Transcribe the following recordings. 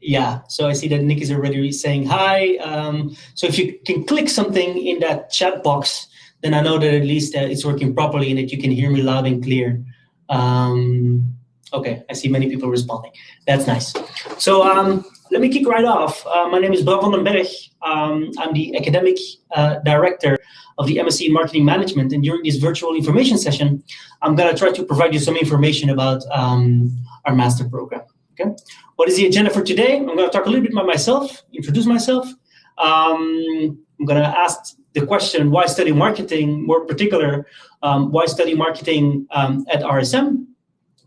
Yeah, so I see that Nick is already saying hi. So if you can click something in that chat box, then I know that at least it's working properly and that you can hear me loud and clear. Okay, I see many people responding. That's nice. So let me kick right off. My name is Bram van den Berg. I'm the academic director of the MSc in Marketing Management. And during this virtual information session, I'm going to try to provide you some information about our master program. Okay. What is the agenda for today? I'm going to talk a little bit about myself, introduce myself. I'm going to ask the question, why study marketing? More particular, why study marketing at RSM?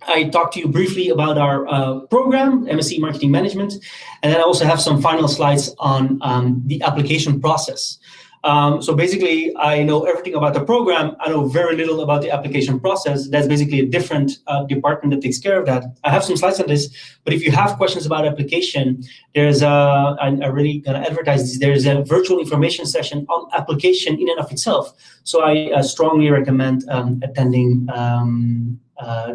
I talked to you briefly about our program, MSc Marketing Management, and then I also have some final slides on the application process. So basically, I know everything about the program. I know very little about the application process. That's basically a different department that takes care of that. I have some slides on this, but if you have questions about application, there's I'm really going to advertise this. There's a virtual information session on application in and of itself. So I strongly recommend attending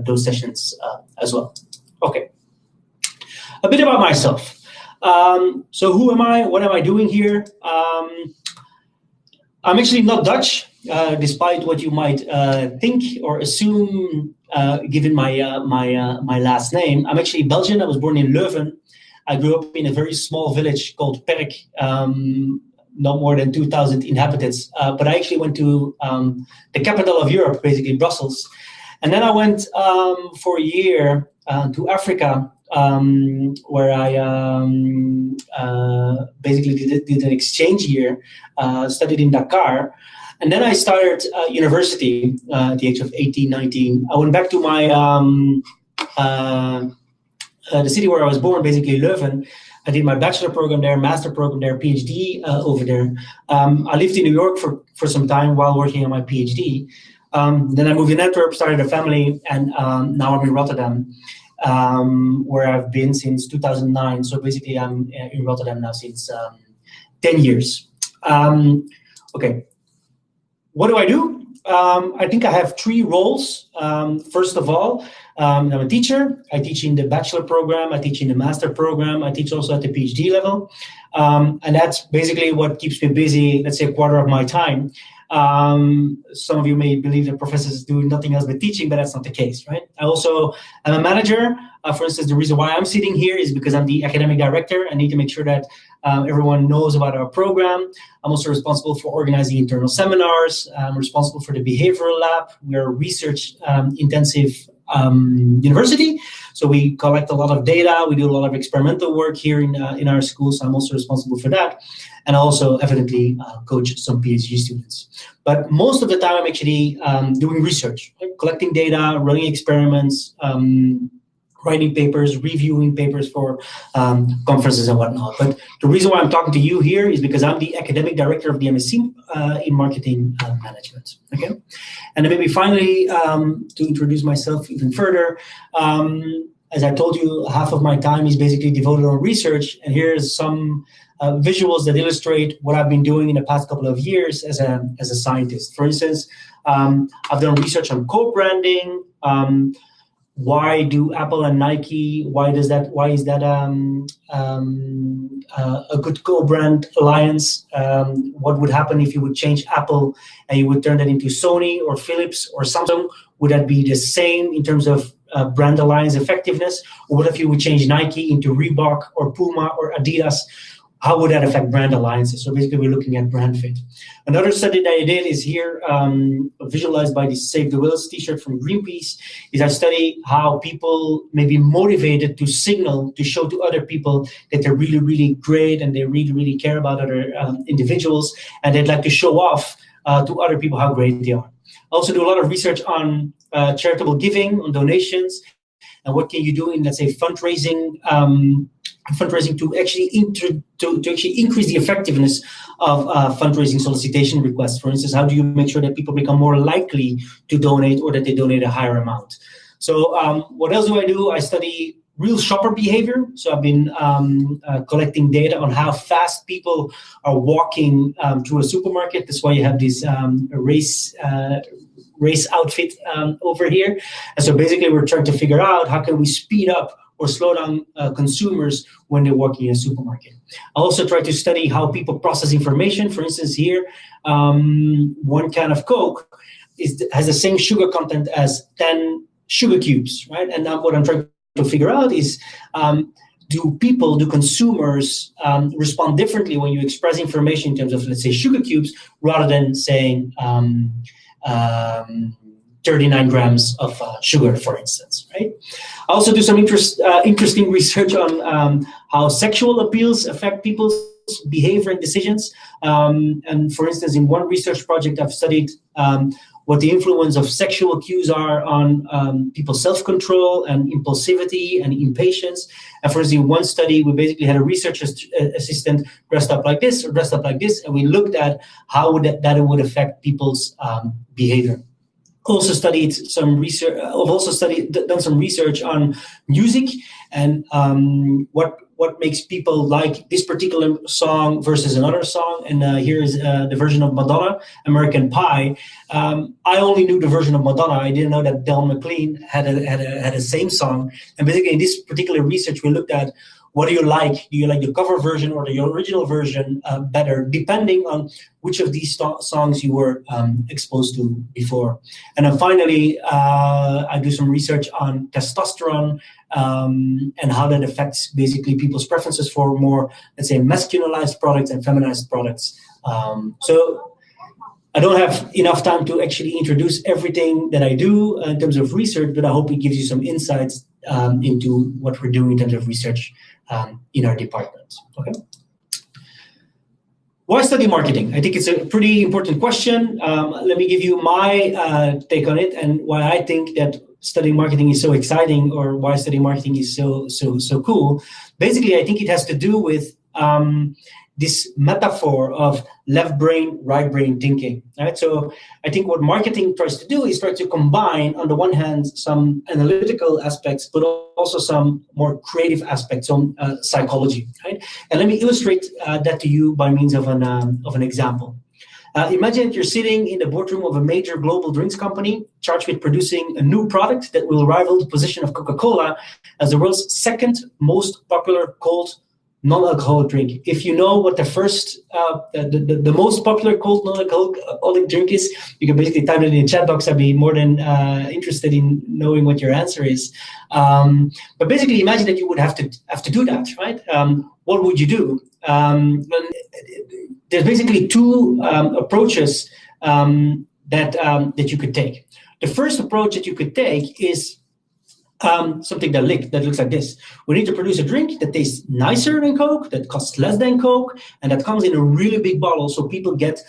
those sessions as well. Okay. A bit about myself. So who am I? What am I doing here? I'm actually not Dutch, despite what you might think or assume, given my last name. I'm actually Belgian. I was born in Leuven. I grew up in a very small village called Perk, not more than 2,000 inhabitants. But I actually went to the capital of Europe, basically Brussels. And then I went for a year to Africa, where I basically did an exchange year, studied in Dakar. And then I started university at the age of 18, 19. I went back to my the city where I was born, basically Leuven. I did my bachelor program there, master program there, PhD over there. I lived in New York for some time while working on my PhD. Then I moved in Antwerp, started a family, and now I'm in Rotterdam, where I've been since 2009. So basically, I'm in Rotterdam now since 10 years. Okay, what do I do? I think I have three roles. First of all, I'm a teacher. I teach in the bachelor program. I teach in the master program. I teach also at the PhD level. And that's basically what keeps me busy, let's say, a quarter of my time. Some of you may believe that professors do nothing else but teaching, but that's not the case, right? I also am a manager. For instance, the reason why I'm sitting here is because I'm the academic director. I need to make sure that everyone knows about our program. I'm also responsible for organizing internal seminars. I'm responsible for the behavioral lab. We're a research intensive university. So we collect a lot of data. We do a lot of experimental work here in our school. So I'm also responsible for that. And I also evidently coach some PhD students. But most of the time I'm actually doing research, right? Collecting data, running experiments, writing papers, reviewing papers for conferences and whatnot. But the reason why I'm talking to you here is because I'm the academic director of the MSc in Marketing Management. Okay, and then maybe finally to introduce myself even further. As I told you, half of my time is basically devoted on research, and here's some visuals that illustrate what I've been doing in the past couple of years as a scientist. For instance, I've done research on co-branding. Why do Apple and Nike? Why is that a good co-brand alliance? What would happen if you would change Apple and you would turn that into Sony or Philips or Samsung? Would that be the same in terms of brand alliance effectiveness? Or what if you would change Nike into Reebok or Puma or Adidas? How would that affect brand alliances? So basically, we're looking at brand fit. Another study that I did is here, visualized by the Save the Whales t-shirt from Greenpeace, is I study how people may be motivated to signal, to show to other people that they're really, really great and they really, really care about other individuals, and they'd like to show off to other people how great they are. I also do a lot of research on charitable giving, on donations, and what can you do in, let's say, fundraising to actually increase the effectiveness of fundraising solicitation requests. For instance, how do you make sure that people become more likely to donate or that they donate a higher amount? So what else do? I study real shopper behavior. So I've been collecting data on how fast people are walking through a supermarket. That's why you have these race outfit over here. And so basically we're trying to figure out how can we speed up or slow down consumers when they're walking in a supermarket. I also try to study how people process information. For instance, here, one can of Coke has the same sugar content as 10 sugar cubes, right? And now what I'm trying to figure out is, do consumers respond differently when you express information in terms of, let's say, sugar cubes, rather than saying 39 grams of sugar, for instance, right? I also do some interesting research on how sexual appeals affect people's behavior and decisions. And for instance, in one research project, I've studied what the influence of sexual cues are on people's self-control and impulsivity and impatience. And for instance, in one study, we basically had a research assistant dressed up like this or dressed up like this, and we looked at how that would affect people's behavior. Also studied some research. I've also done some research on music and what makes people like this particular song versus another song. And here is the version of Madonna, American Pie. I only knew the version of Madonna. I didn't know that Del McLean had a same song. And basically, in this particular research, we looked at, what do you like? Do you like the cover version or the original version better, depending on which of these songs you were exposed to before? And then finally, I do some research on testosterone and how that affects basically people's preferences for more, let's say, masculinized products and feminized products. So I don't have enough time to actually introduce everything that I do in terms of research, but I hope it gives you some insights into what we're doing in terms of research in our department. Okay. Why study marketing? I think it's a pretty important question. Let me give you my take on it and why I think that studying marketing is so exciting, or why studying marketing is so cool. Basically, I think it has to do with this metaphor of left brain, right brain thinking, right? So I think what marketing tries to do is try to combine, on the one hand, some analytical aspects, but also some more creative aspects on psychology, right? And let me illustrate that to you by means of an example. Imagine that you're sitting in the boardroom of a major global drinks company charged with producing a new product that will rival the position of Coca-Cola as the world's second most popular cold non-alcoholic drink. If you know what the first, the most popular cold non-alcoholic drink is, you can basically type it in the chat box. I'd be more than interested in knowing what your answer is. But basically, imagine that you would have to do that, right? What would you do? There's basically two approaches that you could take. The first approach that you could take is something that looks like this. We need to produce a drink that tastes nicer than Coke, that costs less than Coke, and that comes in a really big bottle so people get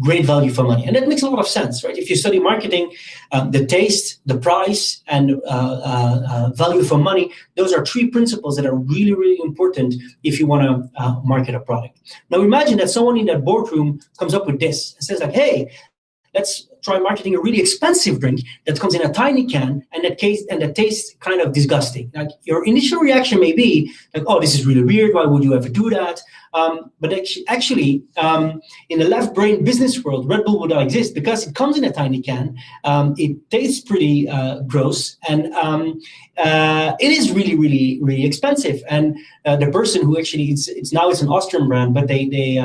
great value for money. And that makes a lot of sense, right? If you study marketing, the taste, the price, and value for money, those are three principles that are really, really important if you want to market a product. Now imagine that someone in that boardroom comes up with this and says like, hey, let's try marketing a really expensive drink that comes in a tiny can and that tastes kind of disgusting. Like, your initial reaction may be like, oh, this is really weird. Why would you ever do that? But actually, in the left brain business world, Red Bull would not exist because it comes in a tiny can. It tastes pretty gross, and it is really, really, really expensive. And the person who actually it's an Austrian brand, but the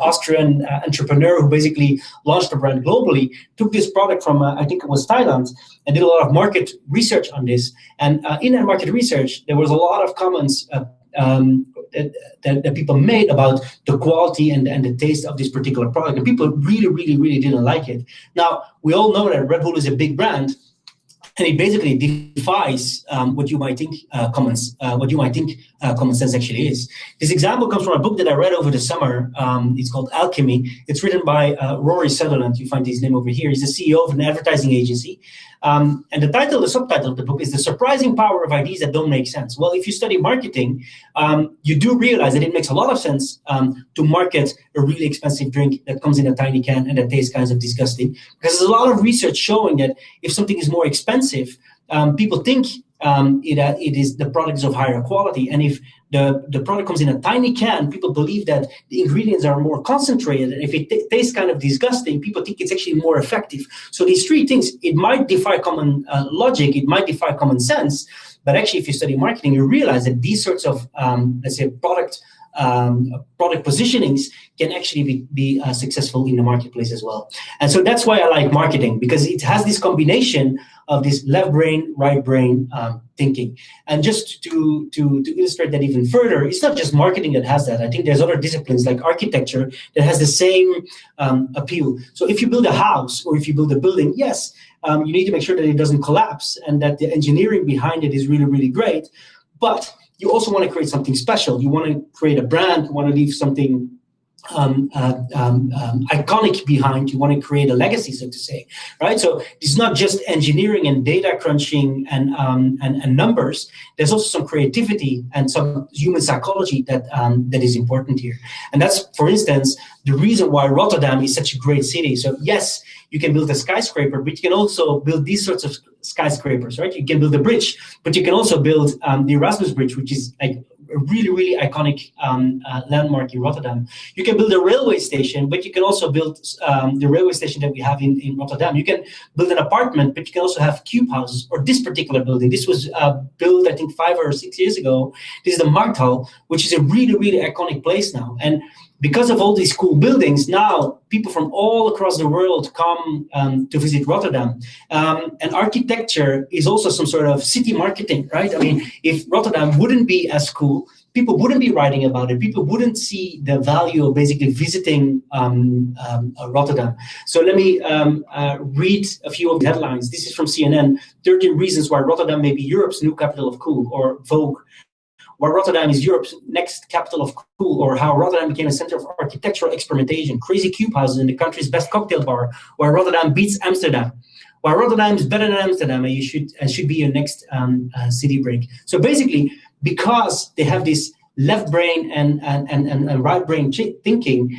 Austrian entrepreneur who basically launched the brand globally took this product from I think it was Thailand, and did a lot of market research on this. And in that market research, there was a lot of comments that people made about the quality and the taste of this particular product, and people really, really, really didn't like it. Now, we all know that Red Bull is a big brand, and it basically defies what you might think common sense actually is. This example comes from a book that I read over the summer. It's called Alchemy. It's written by Rory Sutherland. You find his name over here. He's the CEO of an advertising agency. And the subtitle of the book is The Surprising Power of Ideas That Don't Make Sense. Well, if you study marketing, you do realize that it makes a lot of sense to market a really expensive drink that comes in a tiny can and that tastes kind of disgusting. Because there's a lot of research showing that if something is more expensive, people think the product is of higher quality. And if the product comes in a tiny can, people believe that the ingredients are more concentrated. And if it tastes kind of disgusting, people think it's actually more effective. So these three things, it might defy common logic, it might defy common sense, but actually if you study marketing, you realize that these sorts of, let's say, product positionings can actually be successful in the marketplace as well. And so that's why I like marketing, because it has this combination of this left brain, right brain thinking. And just to illustrate that even further, it's not just marketing that has that. I think there's other disciplines like architecture that has the same appeal. So if you build a house or if you build a building, yes, you need to make sure that it doesn't collapse and that the engineering behind it is really, really great. But you also want to create something special. You want to create a brand. You want to leave something iconic behind. You want to create a legacy, so to say, right? So it's not just engineering and data crunching and numbers. There's also some creativity and some human psychology that is important here. And that's, for instance, the reason why Rotterdam is such a great city. So yes, you can build a skyscraper, but you can also build these sorts of skyscrapers, right? You can build a bridge, but you can also build the Erasmus Bridge, which is like a really, really iconic landmark in Rotterdam. You can build a railway station, but you can also build the railway station that we have in Rotterdam. You can build an apartment, but you can also have cube houses, or this particular building. This was built, I think, 5 or 6 years ago. This is the Markthal, which is a really, really iconic place now. And because of all these cool buildings, now people from all across the world come to visit Rotterdam. And architecture is also some sort of city marketing, right? I mean, if Rotterdam wouldn't be as cool, people wouldn't be writing about it. People wouldn't see the value of basically visiting Rotterdam. So let me read a few of the headlines. This is from CNN, 13 reasons why Rotterdam may be Europe's new capital of cool, or Vogue. Why Rotterdam is Europe's next capital of cool, or how Rotterdam became a center of architectural experimentation, crazy cube houses in the country's best cocktail bar, why Rotterdam beats Amsterdam, why Rotterdam is better than Amsterdam, and should be your next city break. So basically, because they have this left brain and right brain thinking,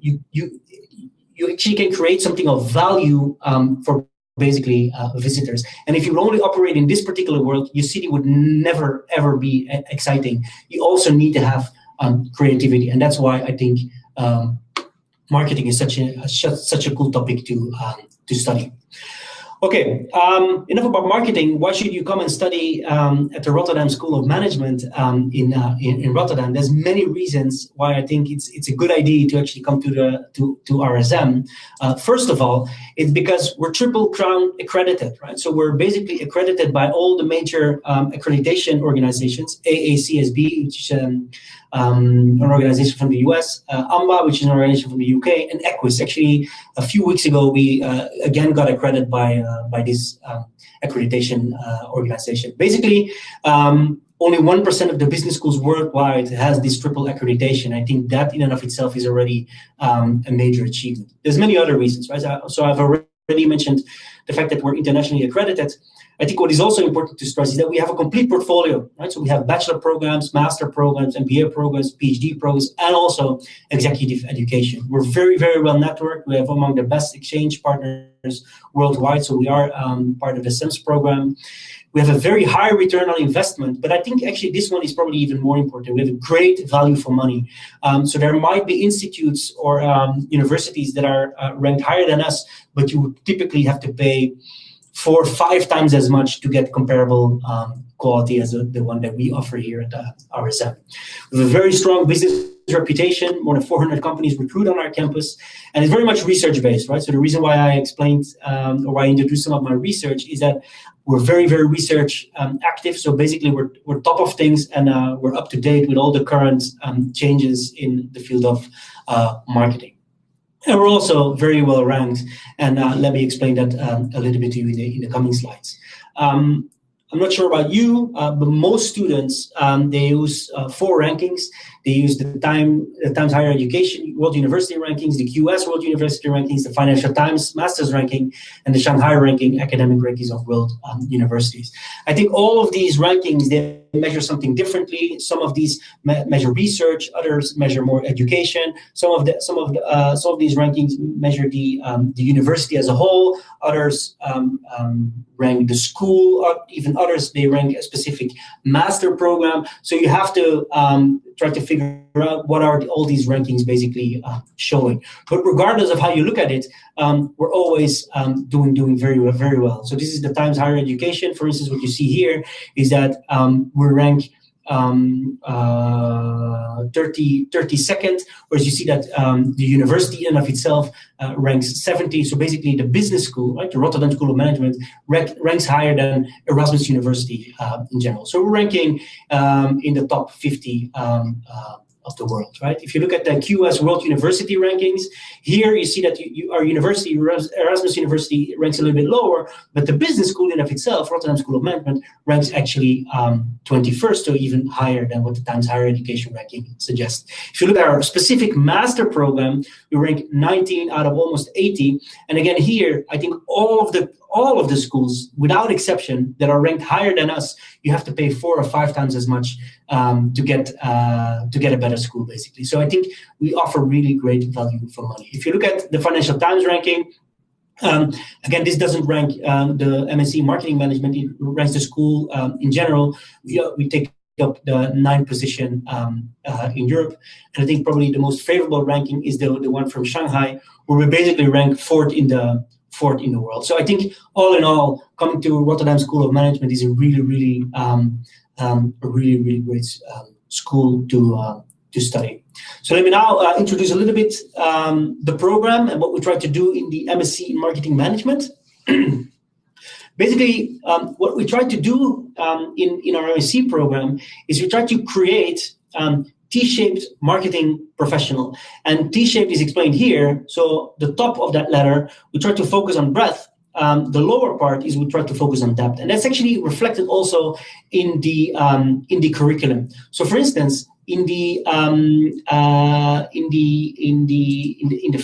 you actually can create something of value for basically visitors. And if you only operate in this particular world, your city would never ever be exciting. You also need to have creativity, and that's why I think marketing is such a cool topic to study. Okay, enough about marketing. Why should you come and study at the Rotterdam School of Management in Rotterdam? There's many reasons why I think it's a good idea to actually come to RSM. First of all, it's because we're Triple Crown accredited, right? So we're basically accredited by all the major accreditation organizations, AACSB, which is an organization from the US, AMBA, which is an organization from the UK, and Equus. Actually, a few weeks ago, we again got accredited by this accreditation organization. Basically, only 1% of the business schools worldwide has this triple accreditation. I think that in and of itself is already a major achievement. There's many other reasons, right? So I've already mentioned the fact that we're internationally accredited. I think what is also important to stress is that we have a complete portfolio, right? So we have bachelor programs, master programs, MBA programs, PhD programs, and also executive education. We're very, very well networked. We have among the best exchange partners worldwide. So we are part of the SEMS program. We have a very high return on investment, but I think actually this one is probably even more important. We have a great value for money. So there might be institutes or universities that are ranked higher than us, but you would typically have to pay 4 or 5 times as much to get comparable quality as the one that we offer here at RSM. We have a very strong business reputation. More than 400 companies recruit on our campus, and it's very much research-based, right? So the reason why I explained or why I introduced some of my research is that we're very, very research active. So basically, we're top of things, and we're up to date with all the current changes in the field of marketing. And we're also very well ranked, and let me explain that a little bit to you in the coming slides. I'm not sure about you, but most students, they use 4 rankings. They use the Times Higher Education World University Rankings, the QS World University Rankings, the Financial Times Masters Ranking, and the Shanghai Ranking, academic rankings of world universities. I think all of these rankings, they measure something differently. Some of these measure research, others measure more education. Some of these rankings measure the university as a whole. Others rank the school, or even others, they rank a specific master program. So you have to try to figure out what are all these rankings basically showing. But regardless of how you look at it, we're always doing very well, very well. So this is the Times Higher Education. For instance, what you see here is that we rank 32nd, whereas you see that the university in and of itself ranks 70. So basically the business school, right, the Rotterdam School of Management, ranks higher than Erasmus University in general. So we're ranking in the top 50 of the world, right? If you look at the QS World University rankings, here you see that our university, Erasmus University, ranks a little bit lower, but the business school in of itself, Rotterdam School of Management, ranks actually 21st, so even higher than what the Times Higher Education ranking suggests. If you look at our specific master program, we rank 19 out of almost 80. And again, here, I think all of the schools, without exception, that are ranked higher than us, you have to pay 4 or 5 times as much to get a better school, basically. So I think we offer really great value for money. If you look at the Financial Times ranking, again, this doesn't rank the MSc Marketing Management. It ranks the school in general. We take up the 9th position in Europe, and I think probably the most favorable ranking is the one from Shanghai, where we basically rank fourth in the world. So I think all in all, coming to Rotterdam School of Management is a really great school to study. So let me now introduce a little bit the program and what we try to do in the MSc in Marketing Management. Basically, what we try to do in our MSc program is we try to create T-shaped marketing professional. And T-shaped is explained here. So the top of that letter, we try to focus on breadth. The lower part is we try to focus on depth. And that's actually reflected also in the curriculum. So for instance, in the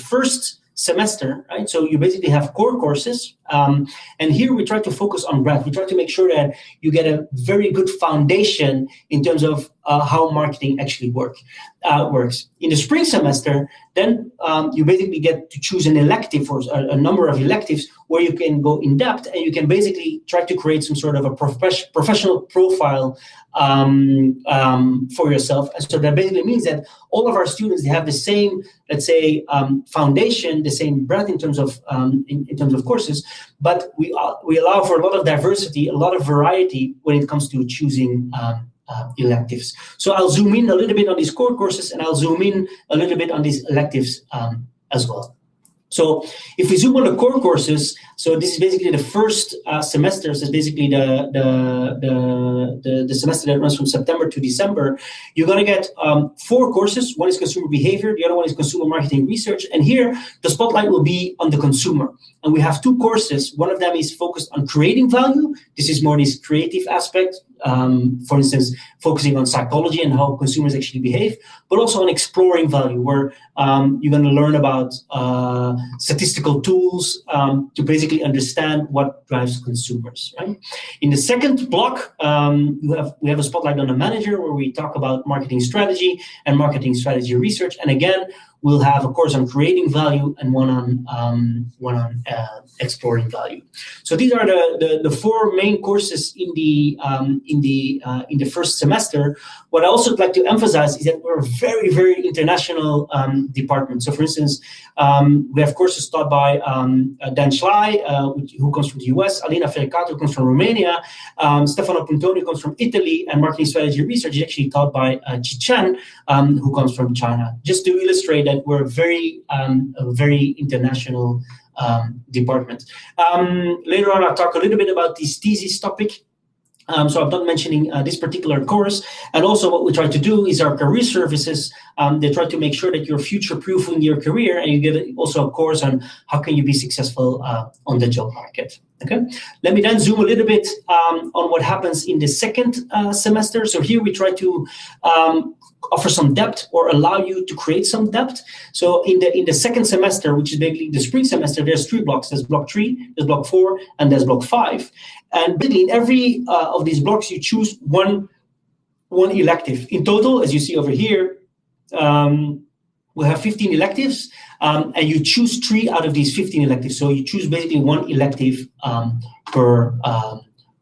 first semester, right? So you basically have core courses, and here we try to focus on breadth. We try to make sure that you get a very good foundation in terms of how marketing actually works. In the spring semester, then you basically get to choose an elective or a number of electives where you can go in depth, and you can basically try to create some sort of a professional profile for yourself. And so that basically means that all of our students, they have the same, let's say, foundation, the same breadth in terms of courses, but we allow for a lot of diversity, a lot of variety when it comes to choosing electives. So I'll zoom in a little bit on these core courses, and I'll zoom in a little bit on these electives as well. So if we zoom on the core courses, so this is basically the first semester. So it's basically the semester that runs from September to December. You're going to get 4 courses. One is consumer behavior. The other one is consumer marketing research. And here the spotlight will be on the consumer. And we have 2 courses. One of them is focused on creating value. This is more this creative aspect. For instance, focusing on psychology and how consumers actually behave, but also on exploring value, where you're going to learn about statistical tools to basically understand what drives consumers. Right? In the second block, we have a spotlight on the manager, where we talk about marketing strategy and marketing strategy research. And again, we'll have a course on creating value and one on exploring value. So these are the 4 main courses in the first semester. What I also like to emphasize is that we're a very, very international department. So for instance, we have courses taught by Dan Schley, who comes from the US, Alina Fericato, who comes from Romania, Stefano Puntoni comes from Italy, and marketing strategy research is actually taught by Ji Chen, who comes from China. Just to illustrate that we're a very international department. Later on, I'll talk a little bit about this thesis topic. So I'm not mentioning this particular course. And also what we try to do is our career services. They try to make sure that you're future-proofing your career, and you get also a course on how can you be successful on the job market. Okay. Let me then zoom a little bit on what happens in the second semester. So here we try to offer some depth, or allow you to create some depth. So in the second semester, which is basically the spring semester, there's 3 blocks. There's block 3, there's block 4, and there's block 5. And basically in every of these blocks, you choose one elective. In total, as you see over here, we have 15 electives, and you choose 3 out of these 15 electives. So you choose basically one elective per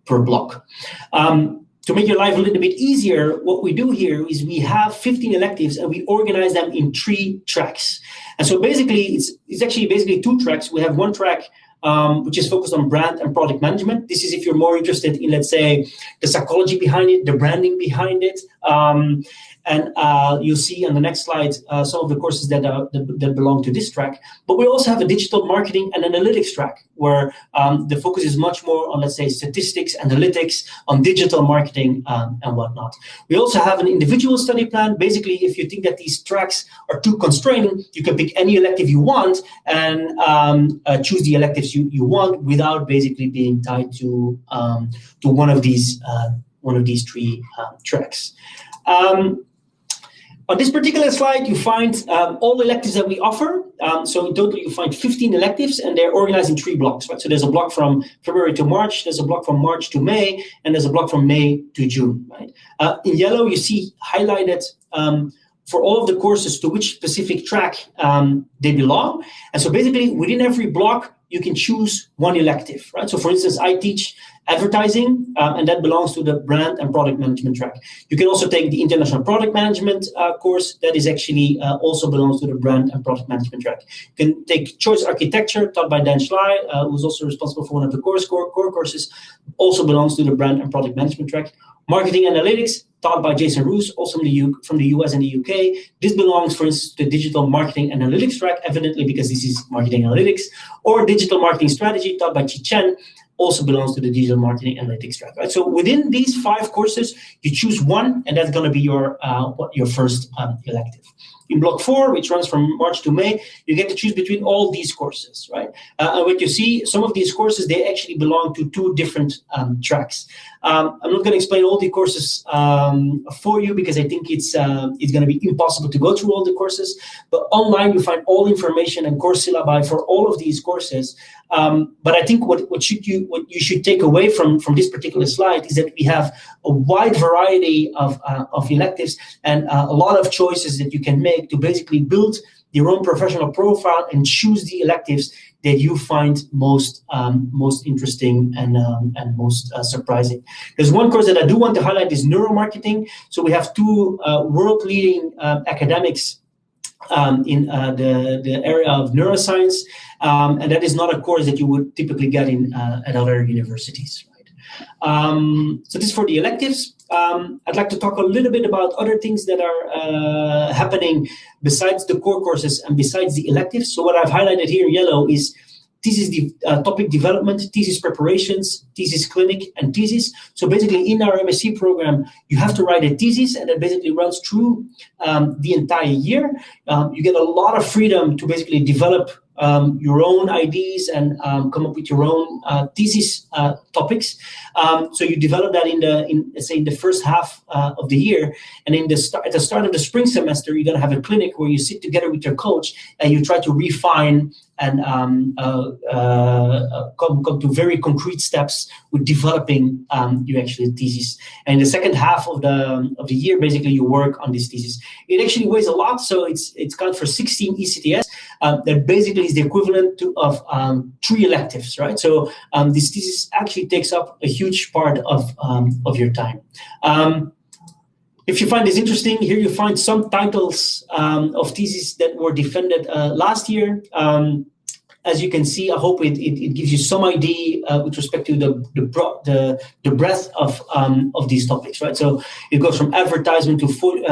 per block. To make your life a little bit easier, what we do here is we have 15 electives and we organize them in 3 tracks. And so basically, it's actually basically 2 tracks. We have one track which is focused on brand and product management. This is if you're more interested in, let's say, the psychology behind it, the branding behind it. And you'll see on the next slide some of the courses that belong to this track. But we also have a digital marketing and analytics track where the focus is much more on, let's say, statistics, analytics, on digital marketing and whatnot. We also have an individual study plan. Basically, if you think that these tracks are too constraining, you can pick any elective you want and choose the electives you want without basically being tied to one of these 3 tracks. On this particular slide, you find all electives that we offer. So in total, you find 15 electives, and they're organized in 3 blocks. Right? So there's a block from February to March, there's a block from March to May, and there's a block from May to June. Right? In yellow, you see highlighted for all of the courses to which specific track they belong. And so basically, within every block, you can choose one elective. Right? So for instance, I teach advertising, and that belongs to the brand and product management track. You can also take the international product management course that is actually also belongs to the brand and product management track. You can take choice architecture taught by Dan Schley, who's also responsible for one of the core courses, also belongs to the brand and product management track. Marketing analytics taught by Jason Roos, also from the US and the UK. This belongs, for instance, to the digital marketing analytics track, evidently because this is marketing analytics, or digital marketing strategy taught by Chi Chen, also belongs to the digital marketing analytics track. Right? So within these 5 courses, you choose one, and that's going to be your first elective. In block 4, which runs from March to May, you get to choose between all these courses, right? And what you see, some of these courses, they actually belong to 2 different tracks. I'm not going to explain all the courses for you because I think it's going to be impossible to go through all the courses. But online, you find all information and course syllabi for all of these courses. But I think what you should take away from this particular slide is that we have a wide variety of electives and a lot of choices that you can make to basically build your own professional profile and choose the electives that you find most interesting and most surprising. There's one course that I do want to highlight is neuromarketing. So we have 2 world-leading academics in the area of neuroscience, and that is not a course that you would typically get in at other universities. Right? So this is for the electives. I'd like to talk a little bit about other things that are happening besides the core courses and besides the electives. So what I've highlighted here in yellow is thesis topic development, thesis preparations, thesis clinic, and thesis. So basically in our MSc program, you have to write a thesis, and that basically runs through the entire year. You get a lot of freedom to basically develop your own ideas and come up with your own thesis topics. So you develop that in the first half of the year, and at the start of the spring semester, you're going to have a clinic where you sit together with your coach and you try to refine and come to very concrete steps with developing your actual thesis. And in the second half of the year, basically you work on this thesis. It actually weighs a lot, so it's counted for 16 ECTS. That basically is the equivalent of 3 electives, right? So this thesis actually takes up a huge part of your time. If you find this interesting, here you find some titles of theses that were defended last year. As you can see, I hope it gives you some idea with respect to the breadth of these topics, right? So it goes from advertisement to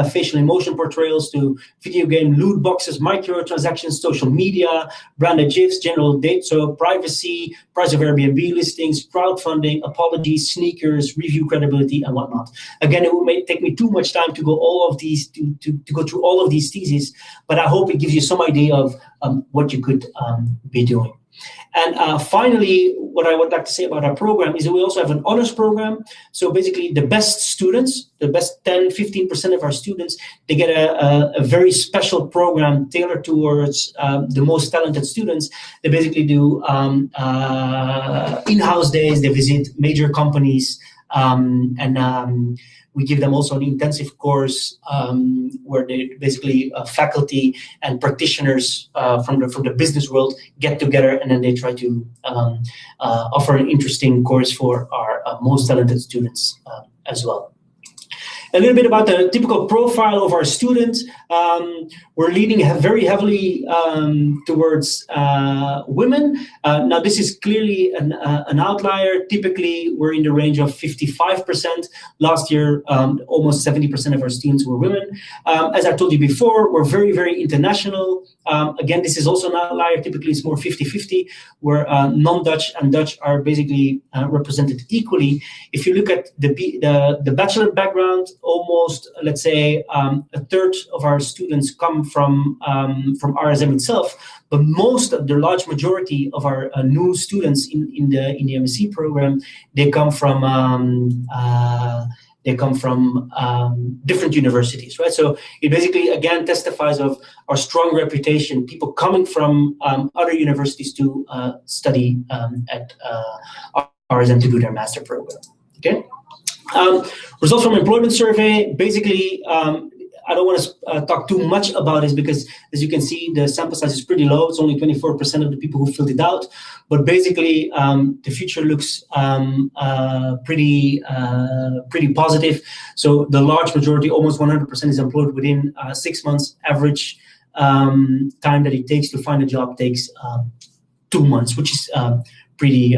facial emotion portrayals to video game loot boxes, microtransactions, social media, branded GIFs, general data, so privacy, price of Airbnb listings, crowdfunding, apologies, sneakers, review credibility, and whatnot. Again, it may take me too much time to go go through all of these theses, but I hope it gives you some idea of what you could be doing. And finally, what I would like to say about our program is that we also have an honors program. So basically the best students, the best 10, 15% of our students, they get a very special program tailored towards the most talented students. They basically do in-house days, they visit major companies, We give them also an intensive course where they basically faculty and practitioners from the business world get together, and then they try to offer an interesting course for our most talented students as well. A little bit about the typical profile of our students. We're leaning very heavily towards women. Now, this is clearly an outlier. Typically, we're in the range of 55%. Last year, almost 70% of our students were women. As I told you before, we're very, very international. Again, this is also an outlier. Typically, it's more 50-50, where non-Dutch and Dutch are basically represented equally. If you look at the bachelor background, almost, let's say, a third of our students come from RSM itself, but the large majority of our new students in the MSc program, they come from different universities, right? So it basically, again, testifies of our strong reputation, people coming from other universities to study at RSM to do their master program, okay? Results from employment survey, basically, I don't want to talk too much about this because, as you can see, the sample size is pretty low. It's only 24% of the people who filled it out. But basically, the future looks pretty positive. So the large majority, almost 100%, is employed within 6 months. Average time that it takes to find a job takes 2 months, which is pretty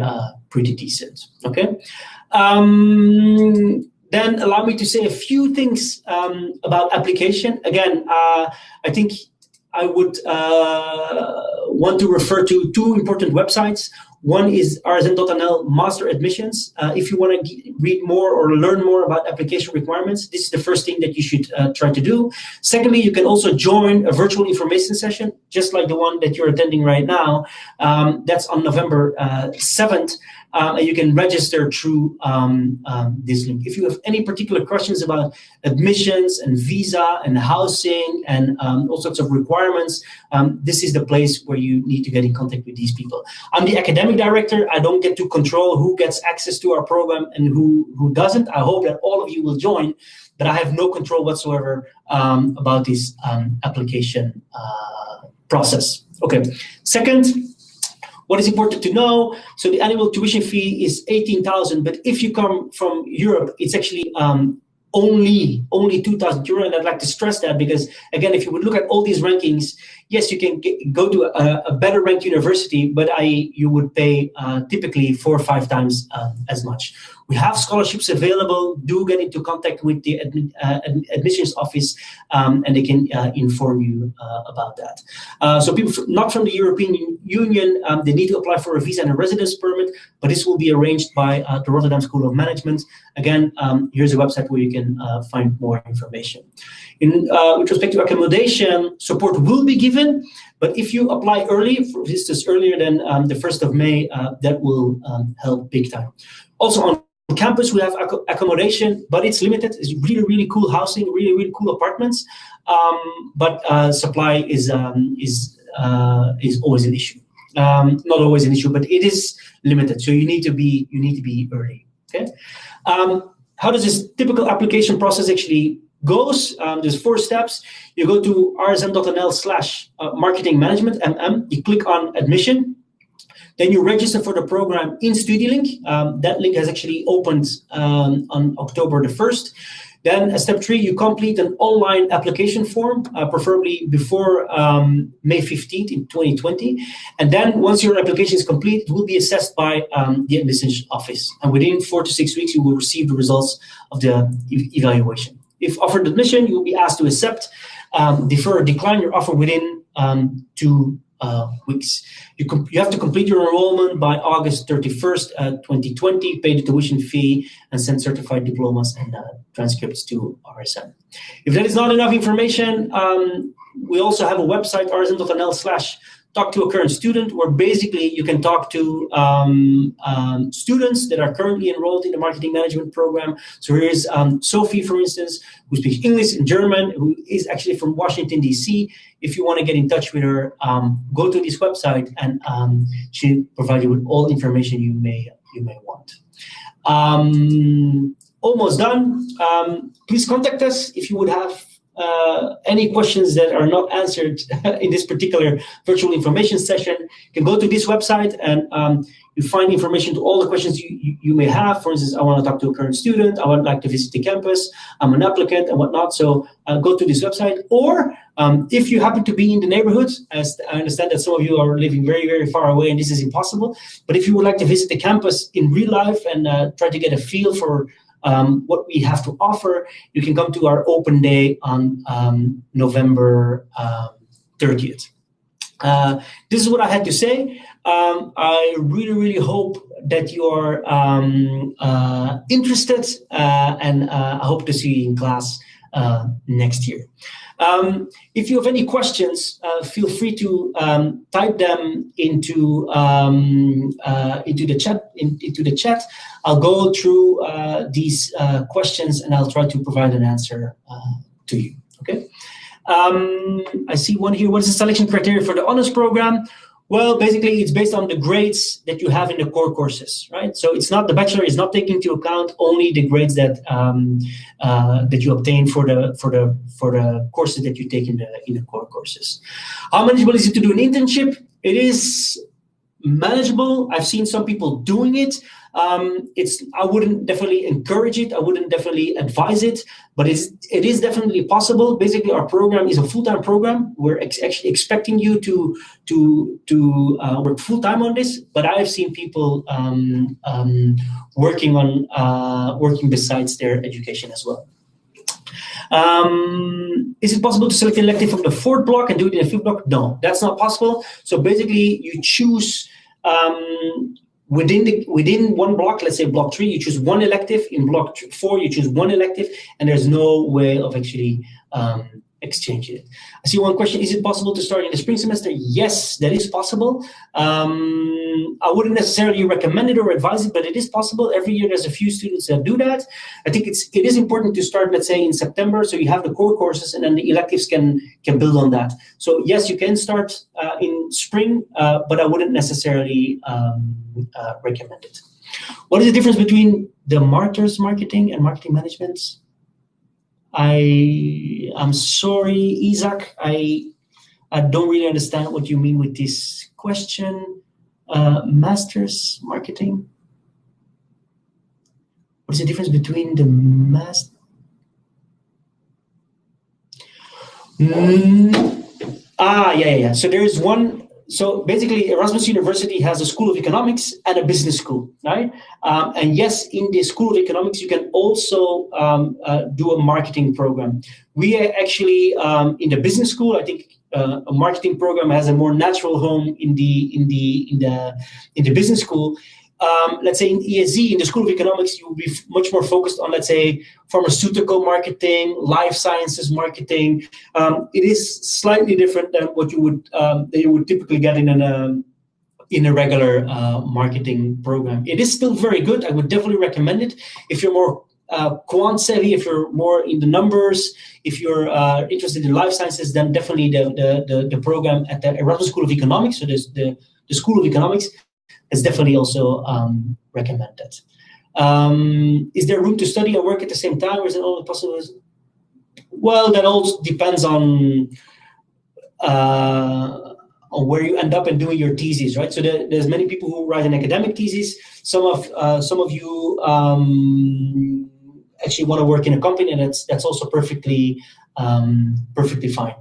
decent. Okay. Then allow me to say a few things about application. Again, I think I would want to refer to two important websites. One is rsm.nl Master Admissions. If you want to read more or learn more about application requirements, this is the first thing that you should try to do. Secondly, you can also join a virtual information session, just like the one that you're attending right now. That's on November 7th. And you can register through this link. If you have any particular questions about admissions and visa and housing and all sorts of requirements, this is the place where you need to get in contact with these people. I'm the academic director. I don't get to control who gets access to our program and who doesn't. I hope that all of you will join, but I have no control whatsoever about this application process. Okay. Second, what is important to know? So the annual tuition fee is 18,000, but if you come from Europe, it's actually only 2,000 euro. And I'd like to stress that because, again, if you would look at all these rankings, yes, you can go to a better ranked university, but you would pay typically 4 or 5 times as much. We have scholarships available. Do get into contact with the admissions office, and they can inform you about that. So people not from the European Union, they need to apply for a visa and a residence permit, but this will be arranged by the Rotterdam School of Management. Again, here's a website where you can find more information. With respect to accommodation, support will be given, but if you apply early, for instance, earlier than the 1st of May, that will help big time. Also on campus, we have accommodation, but it's limited. It's really, really cool housing, really, really cool apartments, but supply is always an issue. Not always an issue, but it is limited. So you need to be early. Okay. How does this typical application process actually goes? There's 4 steps. You go to rsm.nl/marketing management, you click on admission. Then you register for the program in StudyLink. That link has actually opened on October the 1st. Then step 3, you complete an online application form, preferably before May 15th in 2020. And then once your application is complete, it will be assessed by the admissions office. And within 4 to 6 weeks, you will receive the results of the evaluation. If offered admission, you will be asked to accept, defer or decline your offer within 2 weeks. You have to complete your enrollment by August 31st, 2020, pay the tuition fee, and send certified diplomas and transcripts to RSM. If that is not enough information, we also have a website, rsm.nl/talk to a current student, where basically you can talk to students that are currently enrolled in the marketing management program. So here is Sophie, for instance, who speaks English and German, who is actually from Washington, D.C. If you want to get in touch with her, go to this website, and she'll provide you with all information you may want. Almost done. Please contact us if you would have any questions that are not answered in this particular virtual information session. You can go to this website and you find information to all the questions you may have. For instance, I want to talk to a current student. I would like to visit the campus. I'm an applicant and whatnot. So go to this website. Or if you happen to be in the neighborhood, as I understand that some of you are living very, very far away and this is impossible. But if you would like to visit the campus in real life and try to get a feel for what we have to offer, you can come to our open day on November 30th. This is what I had to say. I really, really hope that you are interested, and I hope to see you in class next year. If you have any questions, feel free to type them into the chat. I'll go through these questions and I'll try to provide an answer to you. Okay. I see one here. What is the selection criteria for the honors program? Well, basically, it's based on the grades that you have in the core courses, right? So it's not, the bachelor is not taking into account only the grades that that you obtain for the courses that you take in the core courses. How manageable is it to do an internship? It is manageable. I've seen some people doing it. I wouldn't definitely encourage it. I wouldn't definitely advise it, but it is definitely possible. Basically, our program is a full-time program. We're actually expecting you to work full-time on this, but I've seen people working besides their education as well. Is it possible to select an elective from the fourth block and do it in a fifth block? No, that's not possible. So basically, you choose within one block, let's say block 3, you choose one elective. In block 4, you choose one elective, and there's no way of actually exchanging it. I see one question: is it possible to start in the spring semester? Yes, that is possible. I wouldn't necessarily recommend it or advise it, but it is possible. Every year there's a few students that do that. I think it is important to start, let's say, in September, so you have the core courses and then the electives can build on that. So yes, you can start in spring, but I wouldn't necessarily recommend it. What is the difference between the marketers marketing and marketing management? I'm sorry, Isaac. I don't really understand what you mean with this question. Masters marketing. What is the difference between the master? Yeah. So there is one. So basically, Erasmus University has a School of Economics and a business school, right? And yes, in the School of Economics, you can also do a marketing program. We are actually in the business school. I think a marketing program has a more natural home in the business school. Let's say in ESE, in the School of Economics, you will be much more focused on, let's say, pharmaceutical marketing, life sciences marketing. It is slightly different than what you would typically get in a regular marketing program. It is still very good. I would definitely recommend it. If you're more quant savvy, if you're more in the numbers, if you're interested in life sciences, then definitely the program at the Erasmus School of Economics, so there's the School of Economics, is definitely also recommended. Is there room to study and work at the same time, or is it all possible? Well, that all depends on where you end up and doing your thesis, right? So there's many people who write an academic thesis. Some of you actually want to work in a company, and that's also perfectly fine.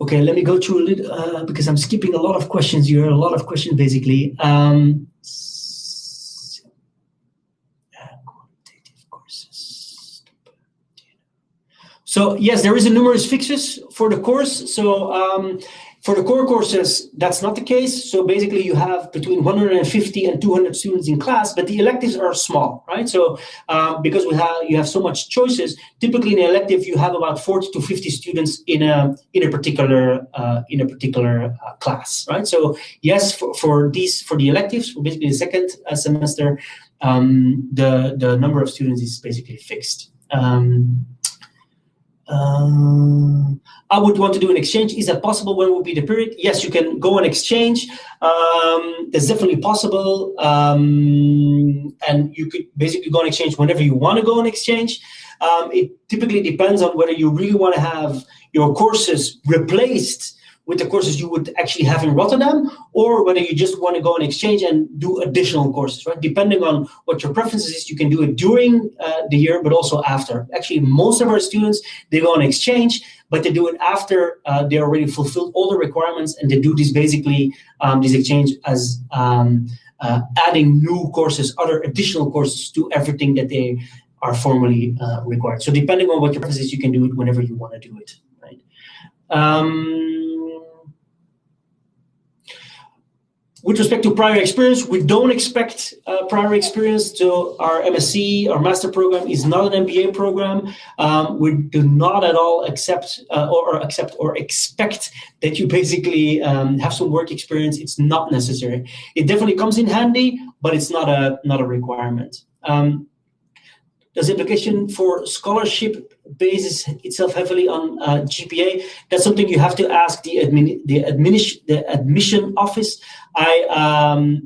Okay, let me go through a little, because I'm skipping a lot of questions here, a lot of questions basically. Quantitative courses. So yes, there is a numerous fixes for the course. So for the core courses, that's not the case. So basically you have between 150 and 200 students in class, but the electives are small, right? So because you have so much choices, typically in an elective, you have about 40 to 50 students in a particular class, right? So yes, for the electives, for basically the second semester, the number of students is basically fixed. I would want to do an exchange. Is that possible? When will be the period? Yes, you can go on exchange. That's definitely possible. And you could basically go on exchange whenever you want to go on exchange. It typically depends on whether you really want to have your courses replaced with the courses you would actually have in Rotterdam, or whether you just want to go on exchange and do additional courses, right? Depending on what your preferences is, you can do it during the year, but also after. Actually, most of our students, they go on exchange, but they do it after they already fulfilled all the requirements, and they do this basically, this exchange as adding new courses, other additional courses to everything that they are formally required. So depending on what your preferences is, you can do it whenever you want to do it, right? With respect to prior experience, we don't expect prior experience. So our MSc, our master program is not an MBA program. We do not at all accept or expect that you basically have some work experience. It's not necessary. It definitely comes in handy, but it's not a requirement. Does implication for scholarship bases itself heavily on GPA? That's something you have to ask the admission office. I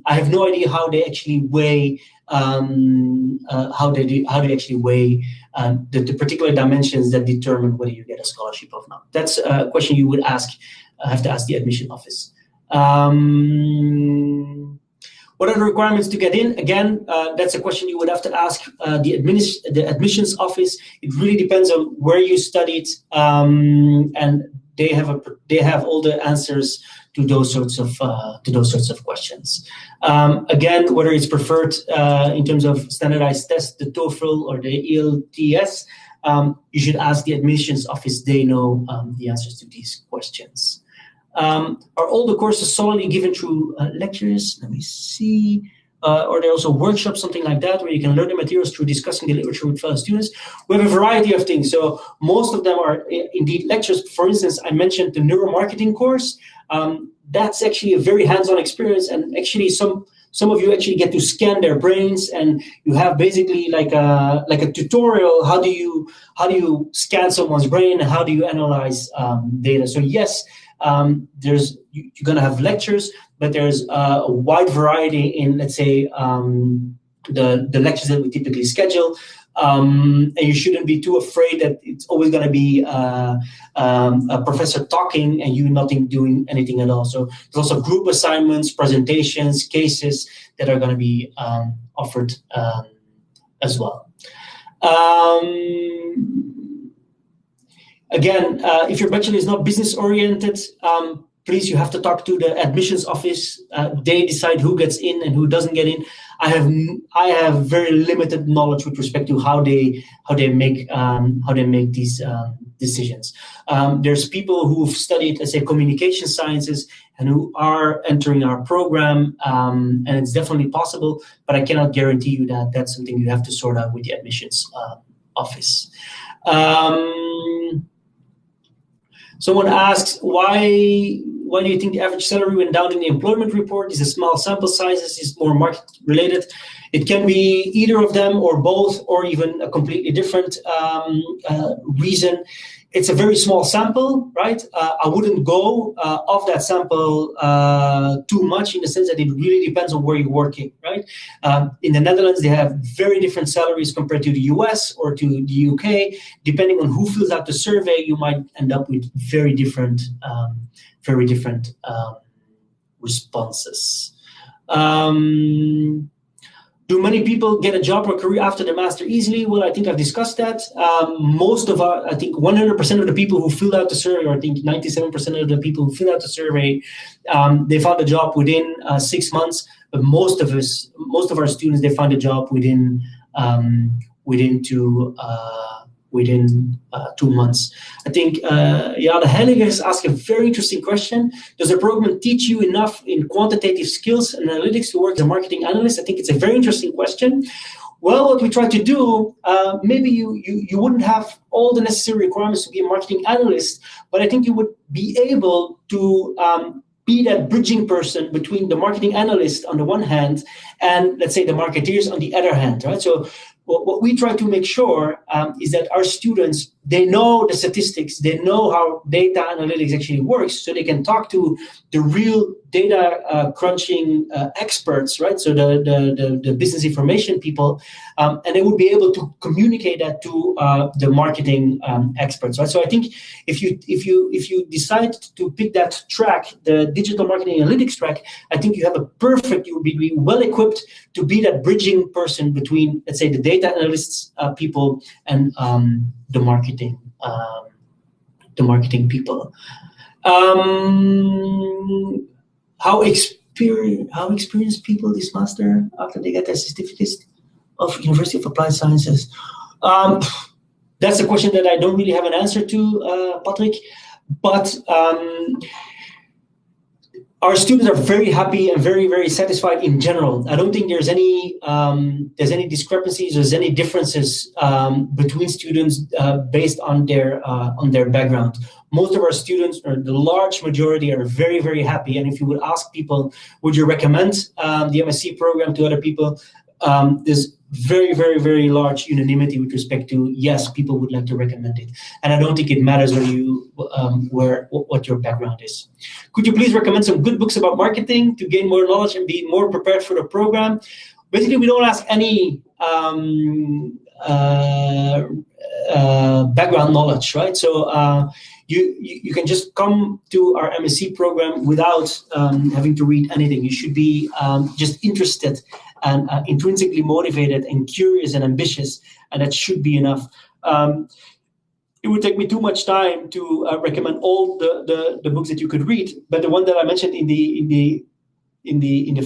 have no idea how they actually weigh the particular dimensions that determine whether you get a scholarship or not. That's a question you would have to ask the admission office. What are the requirements to get in? Again, that's a question you would have to ask the admissions office. It really depends on where you studied, and they have all the answers to those sorts of questions. Again, whether it's preferred in terms of standardized tests, the TOEFL or the ELTS, you should ask the admissions office. They know the answers to these questions. Are all the courses solely given through lectures? Let me see. Or there are also workshops, something like that, where you can learn the materials through discussing the literature with fellow students. We have a variety of things. So most of them are indeed lectures. For instance, I mentioned the neuromarketing course. That's actually a very hands-on experience, and actually some of you actually get to scan their brains, and you have basically like a tutorial. How do you scan someone's brain, and how do you analyze data? So yes. You're going to have lectures, but there's a wide variety in, let's say, the lectures that we typically schedule. And you shouldn't be too afraid that it's always going to be a professor talking and you not doing anything at all. So there's also group assignments, presentations, cases that are going to be offered as well. Again, if your bachelor is not business-oriented, please, you have to talk to the admissions office. They decide who gets in and who doesn't get in. I have very limited knowledge with respect to how they make these decisions. There's people who've studied, let's say, communication sciences and who are entering our program, and it's definitely possible, but I cannot guarantee you that. That's something you have to sort out with the admissions office. Someone asks, why do you think the average salary went down in the employment report? Is it small sample sizes? Is it more market related? It can be either of them or both, or even a completely different reason. It's a very small sample, right? I wouldn't go off that sample too much, in the sense that it really depends on where you're working, right? In the Netherlands, they have very different salaries compared to the US or to the UK. Depending on who fills out the survey, you might end up with very different responses. Do many people get a job or career after the master easily? Well, I think I've discussed that. I think 100% of the people who filled out the survey, or I think 97% of the people who filled out the survey, they found a job within 6 months. But most of our students, they find a job within 2 months. I think the Henninger has asked a very interesting question. Does the program teach you enough in quantitative skills and analytics to work as a marketing analyst? I think it's a very interesting question. Well, what we try to do, maybe you wouldn't have all the necessary requirements to be a marketing analyst, but I think you would be able to be that bridging person between the marketing analyst on the one hand and, let's say, the marketeers on the other hand, right? So what we try to make sure is that our students they know the statistics, they know how data analytics actually works, so they can talk to the real data crunching experts, right? So the business information people, and they would be able to communicate that to the marketing experts, right? So I think if you decide to pick that track, the digital marketing analytics track, I think you will be well equipped to be that bridging person between, let's say, the data analysts people and the marketing people. How experienced people this master after they get their certificate of University of Applied Sciences? That's a question that I don't really have an answer to, Patrick. But our students are very happy and very, very satisfied in general. I don't think there's any discrepancies, there's any differences between students based on their background. Most of our students, or the large majority, are very, very happy. And if you would ask people, would you recommend the MSc program to other people? There's very, very, very large unanimity with respect to yes, people would like to recommend it. And I don't think it matters what your background is. Could you please recommend some good books about marketing to gain more knowledge and be more prepared for the program? Basically, we don't ask any background knowledge, right? So you can just come to our MSc program without having to read anything. You should be just interested and intrinsically motivated and curious and ambitious, and that should be enough. It would take me too much time to recommend all the books that you could read, but the one that I mentioned in the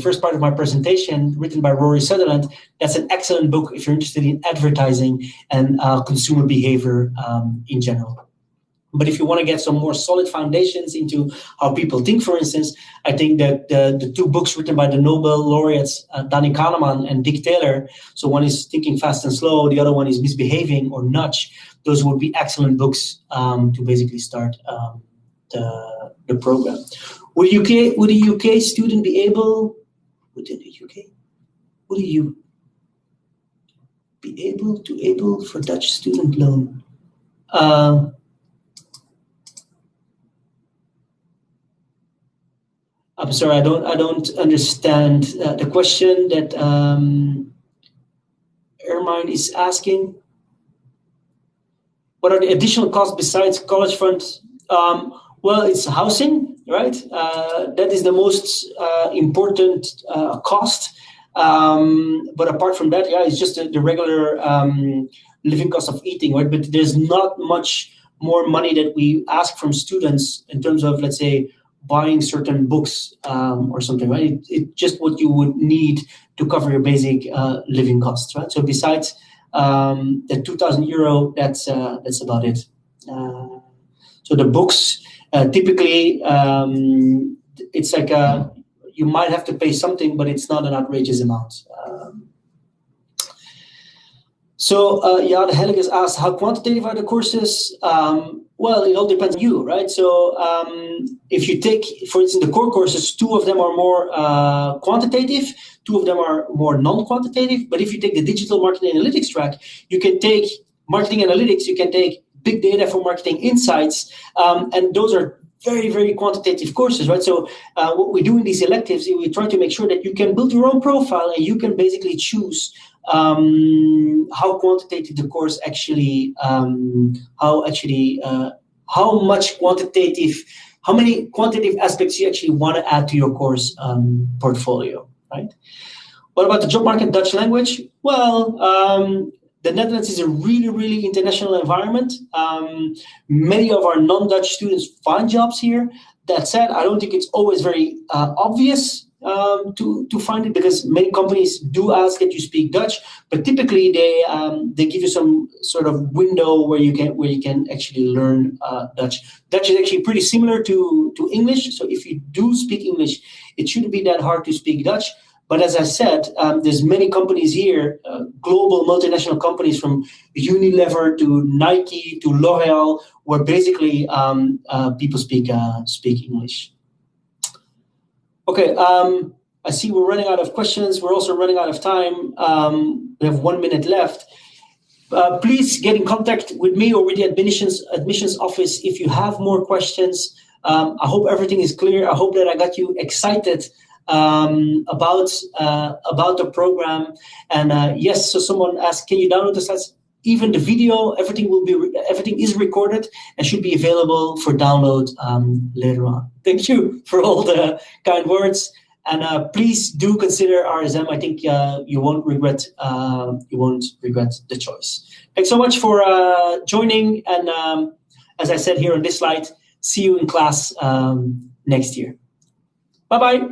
first part of my presentation, written by Rory Sutherland, that's an excellent book if you're interested in advertising and consumer behavior in general. But if you want to get some more solid foundations into how people think, for instance, I think that the two books written by the Nobel laureates, Danny Kahneman and Dick Taylor, so one is Thinking Fast and Slow, the other one is Misbehaving or Nudge, those would be excellent books to basically start the program. Would a UK student be able, would you be able for Dutch student loan? I'm sorry, I don't understand the question that Ermine is asking. What are the additional costs besides college fund? Well, it's housing, right? That is the most important cost. But apart from that, yeah, it's just the regular living cost of eating, right? But there's not much more money that we ask from students in terms of, let's say, buying certain books or something, right? It's just what you would need to cover your basic living costs, right? So besides the €2,000, that's about it. So the books, typically, it's like you might have to pay something, but it's not an outrageous amount. The Helig has asked, how quantitative are the courses? Well, it all depends on you, right? So if you take, for instance, the core courses, 2 of them are more quantitative, 2 of them are more non-quantitative. But if you take the digital marketing analytics track, you can take marketing analytics, you can take big data for marketing insights, and those are very, very quantitative courses, right? So what we do in these electives is we try to make sure that you can build your own profile and you can basically choose how quantitative the course actually, how many quantitative aspects you actually want to add to your course portfolio, right? What about the job market Dutch language? Well, the Netherlands is a really, really international environment. Many of our non-Dutch students find jobs here. That said, I don't think it's always very obvious to find it, because many companies do ask that you speak Dutch, but typically they give you some sort of window where you can actually learn Dutch. Dutch is actually pretty similar to English, so if you do speak English, it shouldn't be that hard to speak Dutch. But as I said, there's many companies here, global multinational companies from Unilever to Nike to L'Oreal, where basically people speak English. Okay, I see we're running out of questions. We're also running out of time. We have 1 minute left. Please get in contact with me or with the admissions office if you have more questions. I hope everything is clear. I hope that I got you excited about the program. And yes, so someone asked, can you download the slides? Even the video, everything is recorded and should be available for download later on. Thank you for all the kind words, and please do consider RSM. I think you won't regret the choice. Thanks so much for joining, and as I said here on this slide, see you in class next year. Bye bye.